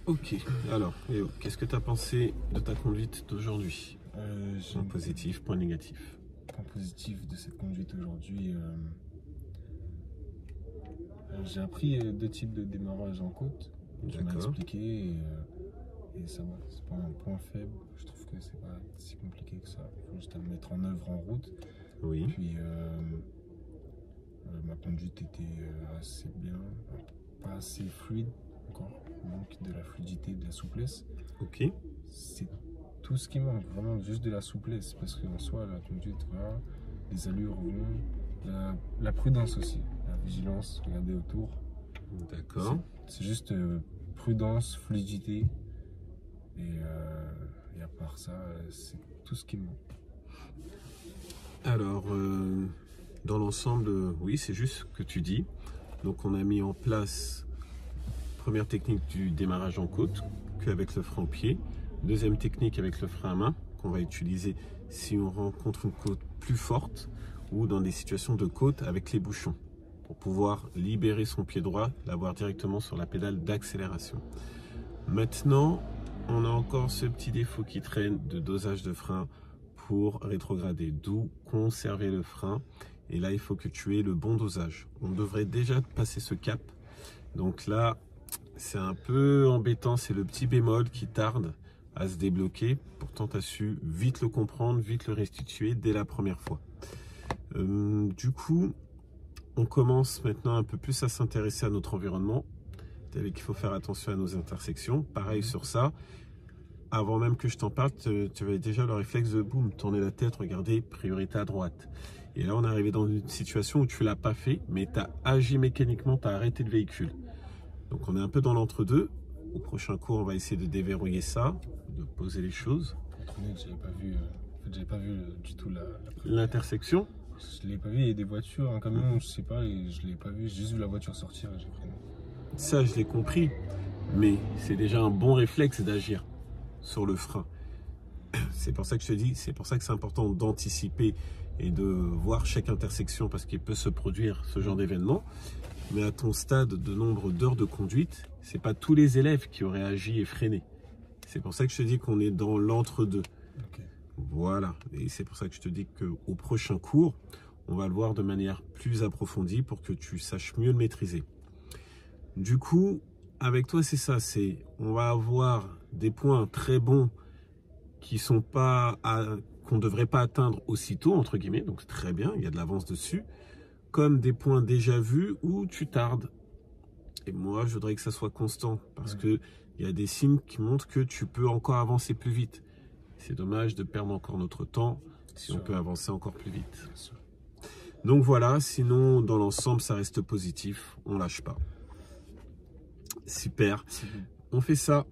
Ok, alors, Léo, qu'est-ce que tu as pensé de ta conduite d'aujourd'hui? Point positif, point négatif. Point positif de cette conduite aujourd'hui, j'ai appris deux types de démarrage en côte. Tu m'as D'accord. expliqué et ça va, c'est pas un point faible. Je trouve que c'est pas si compliqué que ça. Il faut juste à le mettre en œuvre en route. Oui, Puis ma conduite était assez bien, pas assez fluide encore. Il manque de la fluidité, de la souplesse. ok. C'est tout ce qui manque, vraiment juste de la souplesse. Parce qu'en soi, la conduite, voilà, les allures vont, la prudence aussi, la vigilance, regarder autour. D'accord. C'est juste prudence, fluidité. Et à part ça, c'est tout ce qui me manque. Alors, dans l'ensemble, oui, c'est juste ce que tu dis. Donc, on a mis en place première technique du démarrage en côte, qu'avec le frein au pied. Deuxième technique avec le frein à main, qu'on va utiliser si on rencontre une côte plus forte ou dans des situations de côte avec les bouchons, pour pouvoir libérer son pied droit, l'avoir directement sur la pédale d'accélération. Maintenant, on a encore ce petit défaut qui traîne de dosage de frein pour rétrograder, d'où conserver le frein. Et là, il faut que tu aies le bon dosage. On devrait déjà passer ce cap. Donc là, c'est un peu embêtant, c'est le petit bémol qui tarde à se débloquer. Pourtant, tu as su vite le comprendre, vite le restituer dès la première fois. Du coup, on commence maintenant un peu plus à s'intéresser à notre environnement. Tu as vu qu'il faut faire attention à nos intersections. Pareil sur ça. Avant même que je t'en parle, tu avais déjà le réflexe de boum, tourner la tête, regarder, priorité à droite. Et là, on est arrivé dans une situation où tu l'as pas fait, mais tu as agi mécaniquement, tu as arrêté le véhicule. Donc on est un peu dans l'entre-deux. Au prochain cours, on va essayer de déverrouiller ça, de poser les choses. Pour être honnête, j'avais pas vu, j'avais pas vu du tout L'intersection. Je l'ai pas vu, il y a des voitures, un camion, je sais pas, et je l'ai pas vu, j'ai juste vu la voiture sortir et j'ai pris. Ça, je l'ai compris, mais c'est déjà un bon réflexe d'agir sur le frein. C'est pour ça que je te dis, c'est pour ça que c'est important d'anticiper et de voir chaque intersection parce qu'il peut se produire ce genre d'événement. Mais à ton stade de nombre d'heures de conduite, c'est pas tous les élèves qui auraient agi et freiné. C'est pour ça que je te dis qu'on est dans l'entre-deux. Okay. Voilà. Et c'est pour ça que je te dis qu'au prochain cours, on va le voir de manière plus approfondie pour que tu saches mieux le maîtriser. Du coup, avec toi, c'est ça. On va avoir des points très bons qui sont pas qu'on ne devrait pas atteindre aussitôt, entre guillemets. Donc, c'est très bien. Il y a de l'avance dessus. Comme des points déjà vus où tu tardes. Et moi, je voudrais que ça soit constant parce que il y a des signes qui montrent que tu peux encore avancer plus vite. C'est dommage de perdre encore notre temps si on peut avancer encore plus vite. Donc voilà, sinon dans l'ensemble, ça reste positif. On lâche pas. Super. On fait ça.